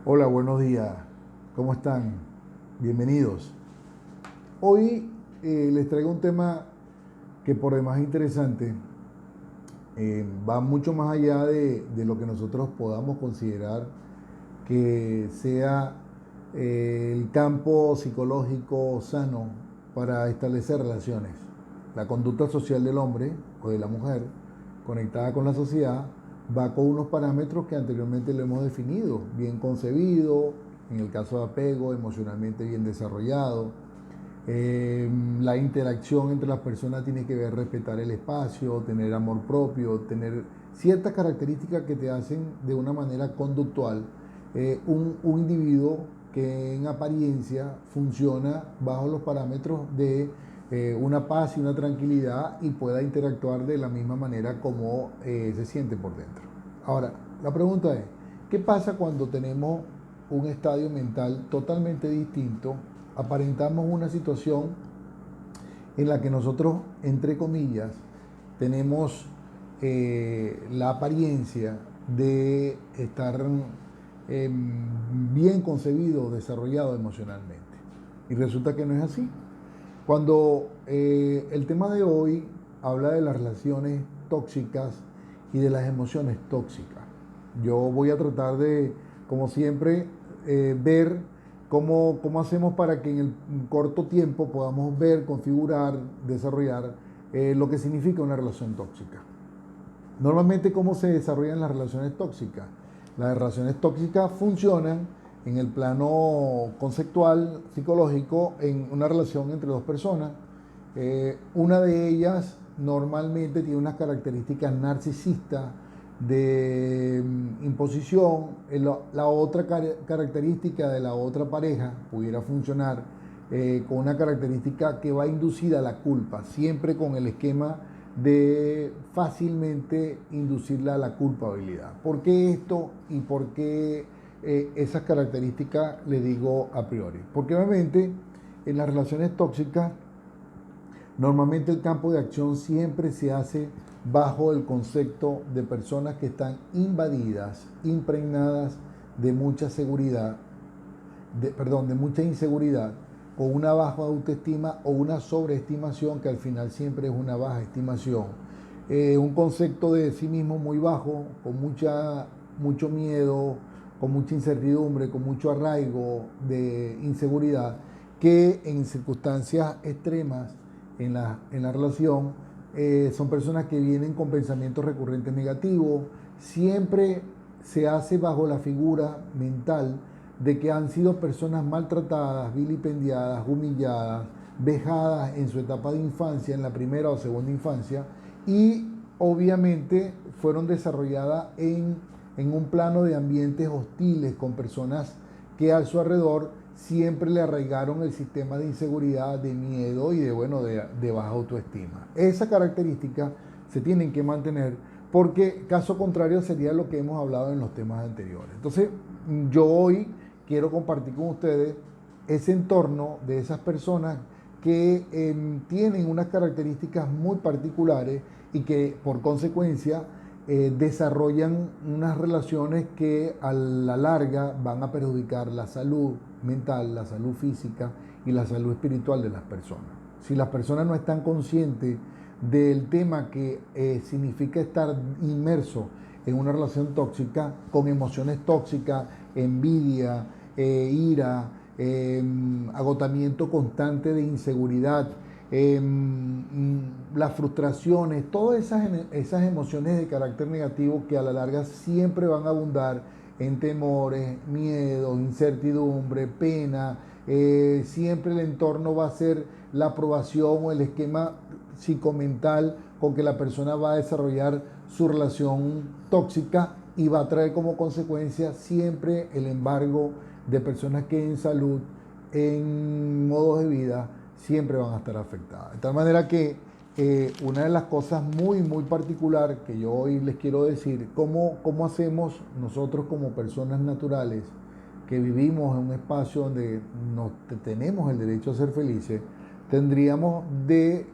Hola, buenos días. ¿Cómo están? Bienvenidos. Hoy les traigo un tema que por demás interesante, va mucho más allá de lo que nosotros podamos considerar que sea el campo psicológico sano para establecer relaciones. La conducta social del hombre o de la mujer conectada con la sociedad va con unos parámetros que anteriormente lo hemos definido, bien concebido, en el caso de apego, emocionalmente bien desarrollado. La interacción entre las personas tiene que ver respetar el espacio, tener amor propio, tener ciertas características que te hacen de una manera conductual un individuo que en apariencia funciona bajo los parámetros de una paz y una tranquilidad y pueda interactuar de la misma manera como se siente por dentro. Ahora, la pregunta es, ¿qué pasa cuando tenemos un estadio mental totalmente distinto? Aparentamos una situación en la que nosotros, entre comillas, tenemos la apariencia de estar eh, bien concebido, desarrollado emocionalmente. Y resulta que no es así. Cuando el tema de hoy habla de las relaciones tóxicas y de las emociones tóxicas, yo voy a tratar de, como siempre, ver cómo hacemos para que en el corto tiempo podamos ver, configurar, desarrollar lo que significa una relación tóxica. Normalmente, ¿cómo se desarrollan las relaciones tóxicas? Las relaciones tóxicas funcionan en el plano conceptual, psicológico, en una relación entre dos personas. Una de ellas normalmente tiene unas características narcisistas de imposición. La otra característica de la otra pareja pudiera funcionar con una característica que va inducida a la culpa, siempre con el esquema de fácilmente inducirla a la culpabilidad. ¿Por qué esto y por qué esas características le digo a priori? Porque obviamente en las relaciones tóxicas normalmente el campo de acción siempre se hace bajo el concepto de personas que están invadidas, impregnadas de mucha seguridad, de mucha inseguridad, con una baja autoestima o una sobreestimación que al final siempre es una baja estimación. Un concepto de sí mismo muy bajo, con mucho miedo, con mucha incertidumbre, con mucho arraigo de inseguridad, que en circunstancias extremas en la relación son personas que vienen con pensamientos recurrentes negativos, siempre se hace bajo la figura mental de que han sido personas maltratadas, vilipendiadas, humilladas, vejadas en su etapa de infancia, en la primera o segunda infancia, y obviamente fueron desarrolladas en un plano de ambientes hostiles con personas que a su alrededor siempre le arraigaron el sistema de inseguridad, de miedo y de baja autoestima. Esa característica se tienen que mantener porque caso contrario sería lo que hemos hablado en los temas anteriores. Entonces, yo hoy quiero compartir con ustedes ese entorno de esas personas que tienen unas características muy particulares y que por consecuencia desarrollan unas relaciones que a la larga van a perjudicar la salud mental, la salud física y la salud espiritual de las personas. Si las personas no están conscientes del tema que significa estar inmerso en una relación tóxica, con emociones tóxicas, envidia, ira, agotamiento constante de inseguridad, las frustraciones, todas esas emociones de carácter negativo que a la larga siempre van a abundar en temores, miedos, incertidumbre, pena. Siempre el entorno va a ser la aprobación o el esquema psicomental con que la persona va a desarrollar su relación tóxica y va a traer como consecuencia siempre el embargo de personas que en salud, en modos de vida, siempre van a estar afectadas. De tal manera que una de las cosas muy particular que yo hoy les quiero decir, cómo hacemos nosotros como personas naturales que vivimos en un espacio donde tenemos el derecho a ser felices, tendríamos de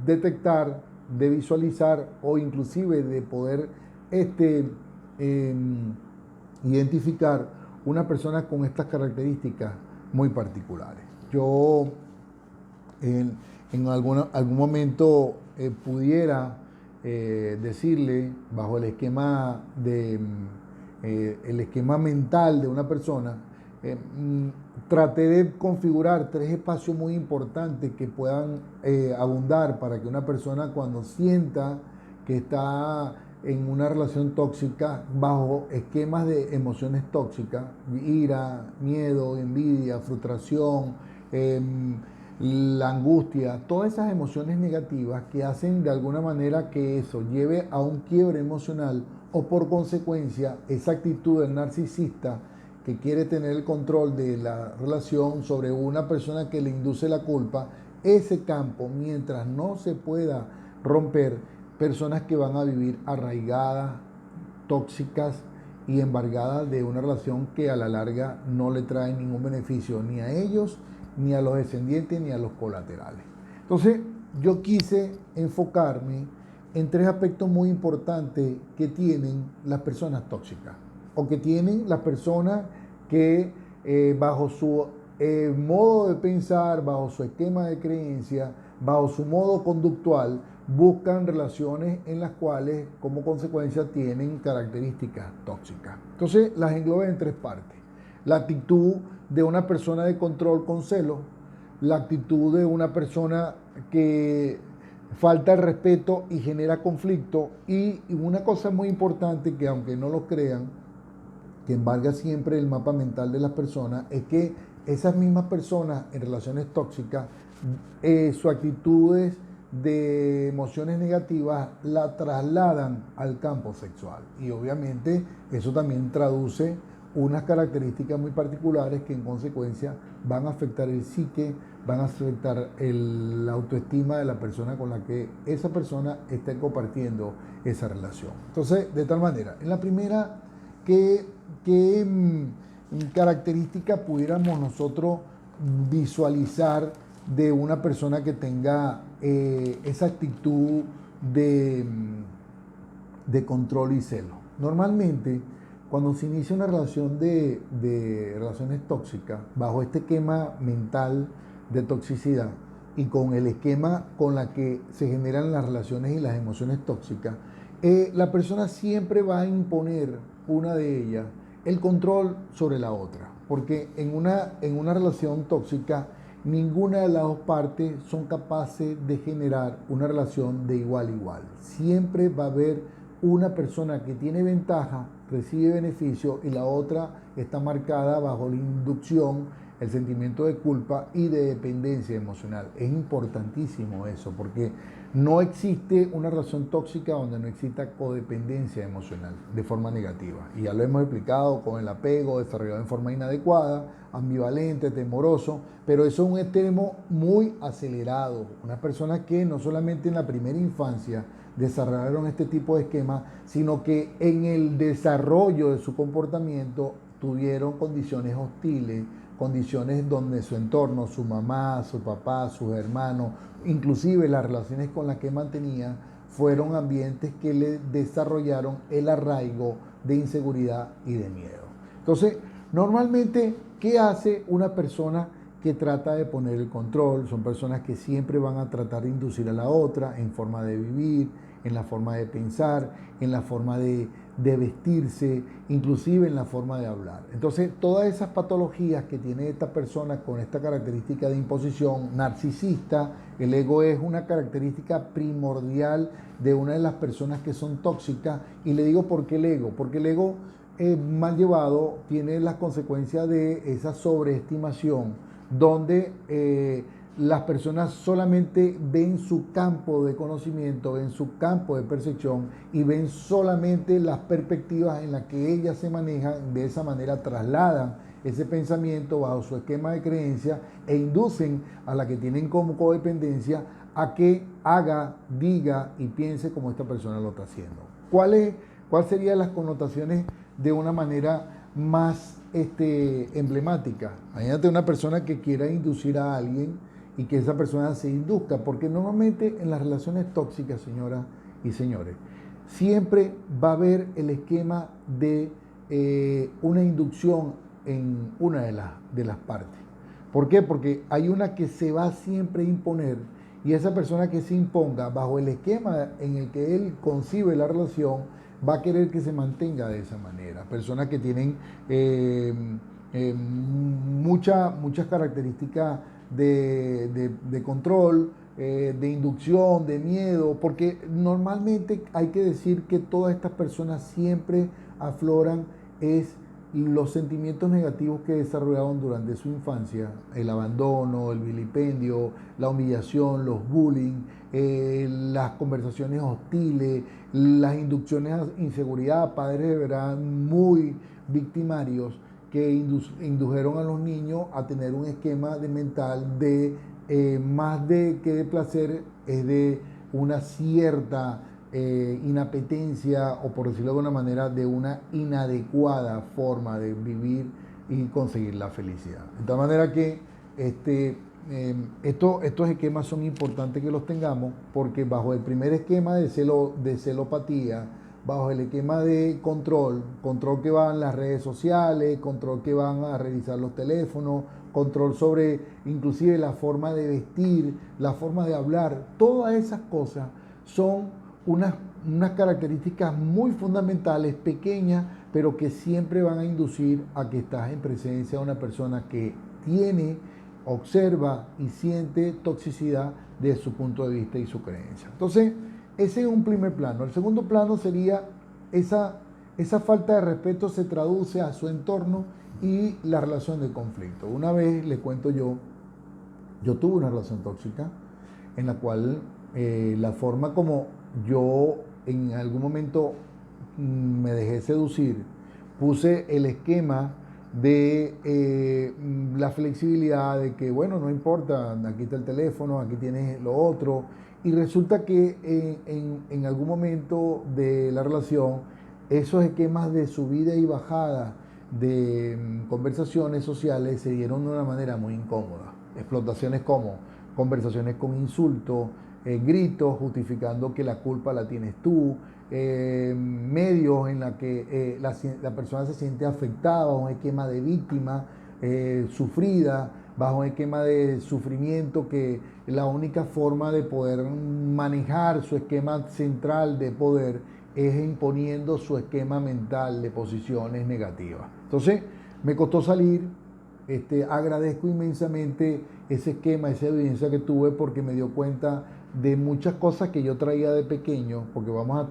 detectar, de visualizar o inclusive de poder este, eh, identificar una persona con estas características muy particulares. Yo en algún momento pudiera decirle, bajo el esquema el esquema mental de una persona, traté de configurar 3 espacios muy importantes que puedan abundar para que una persona, cuando sienta que está en una relación tóxica, bajo esquemas de emociones tóxicas, ira, miedo, envidia, frustración, la angustia, todas esas emociones negativas que hacen de alguna manera que eso lleve a un quiebre emocional, o por consecuencia esa actitud del narcisista que quiere tener el control de la relación sobre una persona que le induce la culpa, ese campo, mientras no se pueda romper, personas que van a vivir arraigadas, tóxicas y embargadas de una relación que a la larga no le trae ningún beneficio ni a ellos, ni a los descendientes, ni a los colaterales. Entonces, yo quise enfocarme en 3 aspectos muy importantes que tienen las personas tóxicas, o que tienen las personas que bajo su modo de pensar, bajo su esquema de creencia, bajo su modo conductual, buscan relaciones en las cuales como consecuencia tienen características tóxicas. Entonces las engloba en 3 partes. La actitud de una persona de control con celo, la actitud de una persona que falta el respeto y genera conflicto, y una cosa muy importante que, aunque no lo crean, que embarga siempre el mapa mental de las personas, es que esas mismas personas en relaciones tóxicas, sus actitudes de emociones negativas la trasladan al campo sexual, y obviamente eso también traduce unas características muy particulares que en consecuencia van a afectar el psique, van a afectar la autoestima de la persona con la que esa persona está compartiendo esa relación. Entonces, de tal manera, en la primera, ¿qué característica pudiéramos nosotros visualizar de una persona que tenga esa actitud de control y celo? Normalmente, cuando se inicia una relación de relaciones tóxicas, bajo este esquema mental de toxicidad y con el esquema con la que se generan las relaciones y las emociones tóxicas, la persona siempre va a imponer una de ellas el control sobre la otra, porque en una relación tóxica ninguna de las 2 partes son capaces de generar una relación de igual a igual. Siempre va a haber una persona que tiene ventaja, recibe beneficio, y la otra está marcada bajo la inducción, el sentimiento de culpa y de dependencia emocional. Es importantísimo eso, porque no existe una relación tóxica donde no exista codependencia emocional de forma negativa. Y ya lo hemos explicado con el apego desarrollado en forma inadecuada, ambivalente, temoroso, pero eso es un extremo muy acelerado. Unas personas que no solamente en la primera infancia desarrollaron este tipo de esquemas, sino que en el desarrollo de su comportamiento tuvieron condiciones hostiles, condiciones donde su entorno, su mamá, su papá, sus hermanos, inclusive las relaciones con las que mantenía, fueron ambientes que le desarrollaron el arraigo de inseguridad y de miedo. Entonces, normalmente, ¿qué hace una persona que trata de poner el control? Son personas que siempre van a tratar de inducir a la otra en forma de vivir, en la forma de pensar, en la forma de vestirse, inclusive en la forma de hablar. Entonces, todas esas patologías que tiene esta persona con esta característica de imposición narcisista, el ego es una característica primordial de una de las personas que son tóxicas. Y le digo por qué el ego, porque el ego mal llevado tiene las consecuencias de esa sobreestimación, donde las personas solamente ven su campo de conocimiento, ven su campo de percepción y ven solamente las perspectivas en las que ellas se manejan. De esa manera trasladan ese pensamiento bajo su esquema de creencia e inducen a la que tienen como codependencia a que haga, diga y piense como esta persona lo está haciendo. ¿Cuál serían las connotaciones de una manera más emblemática? Imagínate una persona que quiera inducir a alguien y que esa persona se induzca, porque normalmente en las relaciones tóxicas, señoras y señores, siempre va a haber el esquema de una inducción en una de las partes. ¿Por qué? Porque hay una que se va siempre a imponer, y esa persona que se imponga bajo el esquema en el que él concibe la relación va a querer que se mantenga de esa manera. Personas que tienen muchas características de control, de inducción, de miedo, porque normalmente hay que decir que todas estas personas siempre afloran es los sentimientos negativos que desarrollaron durante su infancia, el abandono, el vilipendio, la humillación, los bullying, las conversaciones hostiles, las inducciones a inseguridad, padres de verdad muy victimarios que indujeron a los niños a tener un esquema de mental de más de que de placer, es de una cierta inapetencia, o por decirlo de alguna manera, de una inadecuada forma de vivir y conseguir la felicidad. De tal manera que estos esquemas son importantes que los tengamos, porque bajo el primer esquema de celopatía, bajo el esquema de control que va en las redes sociales, control que van a revisar los teléfonos, control sobre inclusive la forma de vestir, la forma de hablar, todas esas cosas son unas características muy fundamentales, pequeñas, pero que siempre van a inducir a que estás en presencia de una persona que tiene, observa y siente toxicidad desde su punto de vista y su creencia. Entonces, ese es un primer plano. El segundo plano sería esa falta de respeto se traduce a su entorno y la relación de conflicto. Una vez, les cuento yo tuve una relación tóxica en la cual la forma como yo en algún momento me dejé seducir, puse el esquema de la flexibilidad de que, bueno, no importa, aquí está el teléfono, aquí tienes lo otro, y resulta que en algún momento de la relación, esos esquemas de subida y bajada de conversaciones sociales se dieron de una manera muy incómoda. Explotaciones como conversaciones con insultos, gritos justificando que la culpa la tienes tú, medios en la que la persona se siente afectada bajo un esquema de víctima, sufrida, bajo un esquema de sufrimiento, que la única forma de poder manejar su esquema central de poder es imponiendo su esquema mental de posiciones negativas. Entonces, me costó salir. Agradezco inmensamente ese esquema, esa evidencia que tuve, porque me dio cuenta de muchas cosas que yo traía de pequeño, porque vamos a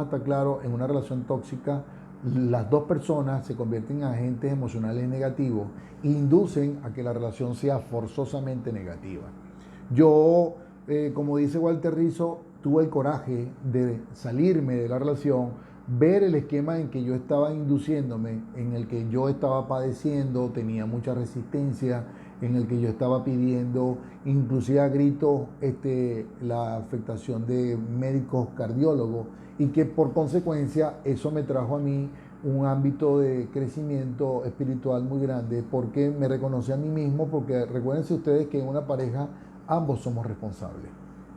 estar claros, en una relación tóxica las dos personas se convierten en agentes emocionales negativos e inducen a que la relación sea forzosamente negativa. Yo, como dice Walter Rizzo, tuve el coraje de salirme de la relación, ver el esquema en que yo estaba induciéndome, en el que yo estaba padeciendo, tenía mucha resistencia, en el que yo estaba pidiendo, inclusive a gritos, la afectación de médicos cardiólogos, y que por consecuencia eso me trajo a mí un ámbito de crecimiento espiritual muy grande, porque me reconocí a mí mismo, porque recuérdense ustedes que en una pareja ambos somos responsables.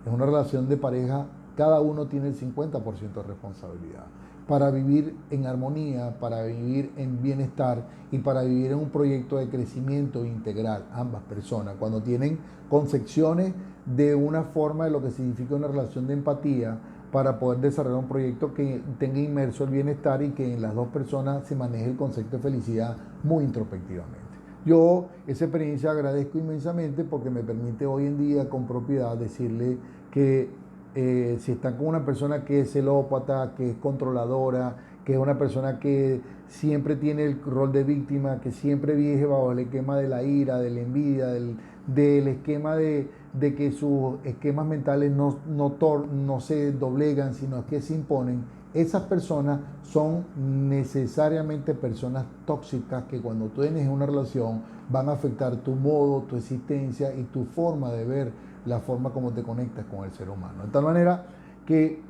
En una relación de pareja cada uno tiene el 50% de responsabilidad para vivir en armonía, para vivir en bienestar y para vivir en un proyecto de crecimiento integral, ambas personas, cuando tienen concepciones de una forma de lo que significa una relación de empatía, para poder desarrollar un proyecto que tenga inmerso el bienestar y que en las dos personas se maneje el concepto de felicidad muy introspectivamente. Yo esa experiencia agradezco inmensamente, porque me permite hoy en día con propiedad decirle que si están con una persona que es celópata, que es controladora, que es una persona que siempre tiene el rol de víctima, que siempre vive bajo el esquema de la ira, de la envidia, del esquema de que sus esquemas mentales no se doblegan, sino que se imponen, esas personas son necesariamente personas tóxicas que cuando tú tienes una relación van a afectar tu modo, tu existencia y tu forma de ver, la forma como te conectas con el ser humano. De tal manera que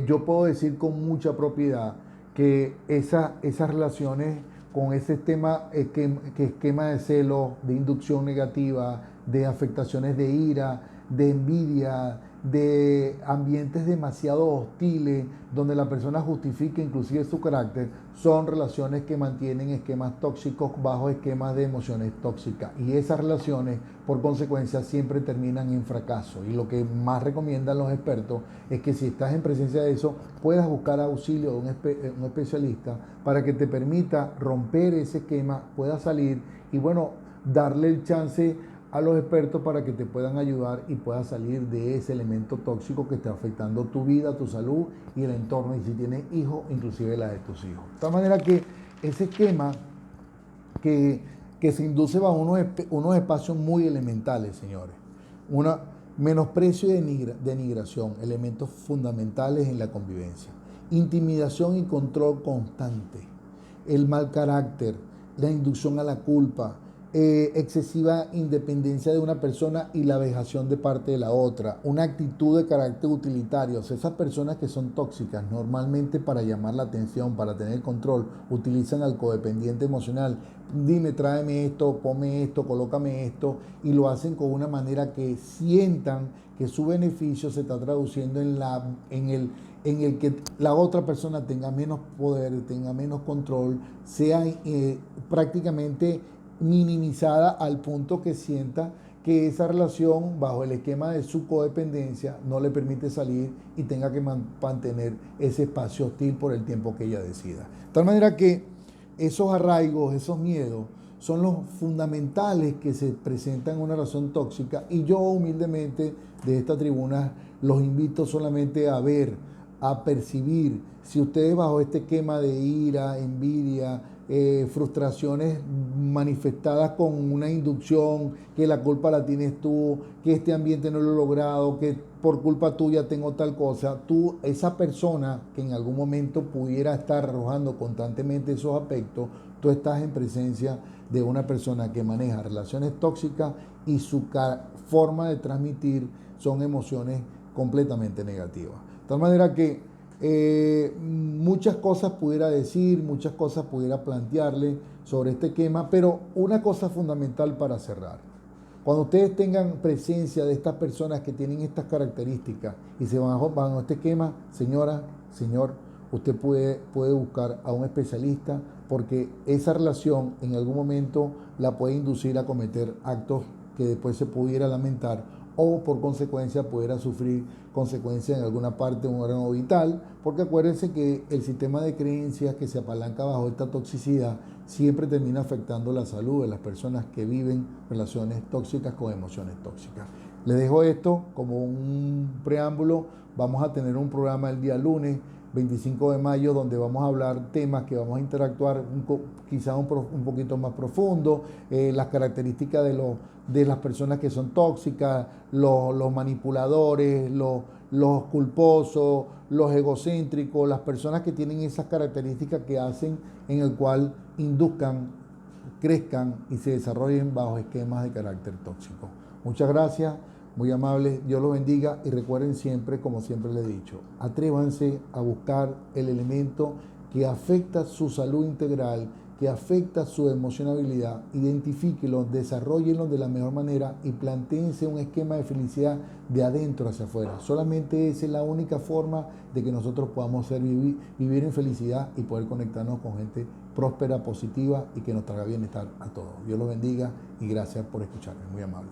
yo puedo decir con mucha propiedad que esas relaciones con ese esquema de celos, de inducción negativa, de afectaciones de ira, de envidia, de ambientes demasiado hostiles, donde la persona justifica inclusive su carácter, son relaciones que mantienen esquemas tóxicos bajo esquemas de emociones tóxicas. Y esas relaciones, por consecuencia, siempre terminan en fracaso. Y lo que más recomiendan los expertos es que si estás en presencia de eso, puedas buscar auxilio de un especialista para que te permita romper ese esquema, puedas salir y bueno, darle el chance a los expertos para que te puedan ayudar y puedas salir de ese elemento tóxico que está afectando tu vida, tu salud y el entorno, y si tienes hijos, inclusive la de tus hijos. De tal manera que ese esquema que se induce bajo unos espacios muy elementales, señores. Una menosprecio y denigración, elementos fundamentales en la convivencia. Intimidación y control constante. El mal carácter, la inducción a la culpa, excesiva independencia de una persona y la vejación de parte de la otra, una actitud de carácter utilitario. O sea, esas personas que son tóxicas normalmente para llamar la atención, para tener control, utilizan al codependiente emocional. Dime, tráeme esto, ponme esto, colócame esto, y lo hacen con una manera que sientan que su beneficio se está traduciendo en el que la otra persona tenga menos poder, tenga menos control, sea prácticamente minimizada al punto que sienta que esa relación bajo el esquema de su codependencia no le permite salir y tenga que mantener ese espacio hostil por el tiempo que ella decida. De tal manera que esos arraigos, esos miedos son los fundamentales que se presentan en una relación tóxica, y yo humildemente de esta tribuna los invito solamente a ver, a percibir si ustedes bajo este esquema de ira, envidia, frustraciones manifestadas con una inducción, que la culpa la tienes tú, que este ambiente no lo he logrado, que por culpa tuya tengo tal cosa. Tú, esa persona que en algún momento pudiera estar arrojando constantemente esos aspectos, tú estás en presencia de una persona que maneja relaciones tóxicas y su forma de transmitir son emociones completamente negativas. De tal manera que muchas cosas pudiera decir, muchas cosas pudiera plantearle sobre este esquema, pero una cosa fundamental para cerrar. Cuando ustedes tengan presencia de estas personas que tienen estas características y se van a este esquema, señora, señor, usted puede buscar a un especialista, porque esa relación en algún momento la puede inducir a cometer actos que después se pudiera lamentar, o por consecuencia pudiera sufrir consecuencias en alguna parte de un órgano vital, porque acuérdense que el sistema de creencias que se apalanca bajo esta toxicidad siempre termina afectando la salud de las personas que viven relaciones tóxicas con emociones tóxicas. Les dejo esto como un preámbulo. Vamos a tener un programa el día lunes 25 de mayo, donde vamos a hablar temas que vamos a interactuar quizás un poquito más profundo, las características de las personas que son tóxicas, los manipuladores, los culposos, los egocéntricos, las personas que tienen esas características que hacen en el cual induzcan, crezcan y se desarrollen bajo esquemas de carácter tóxico. Muchas gracias. Muy amables, Dios los bendiga, y recuerden siempre, como siempre les he dicho, atrévanse a buscar el elemento que afecta su salud integral, que afecta su emocionabilidad, identifíquenlo, desarrollenlo de la mejor manera y plantéense un esquema de felicidad de adentro hacia afuera. Solamente esa es la única forma de que nosotros podamos vivir en felicidad y poder conectarnos con gente próspera, positiva y que nos traiga bienestar a todos. Dios los bendiga y gracias por escucharme. Muy amable.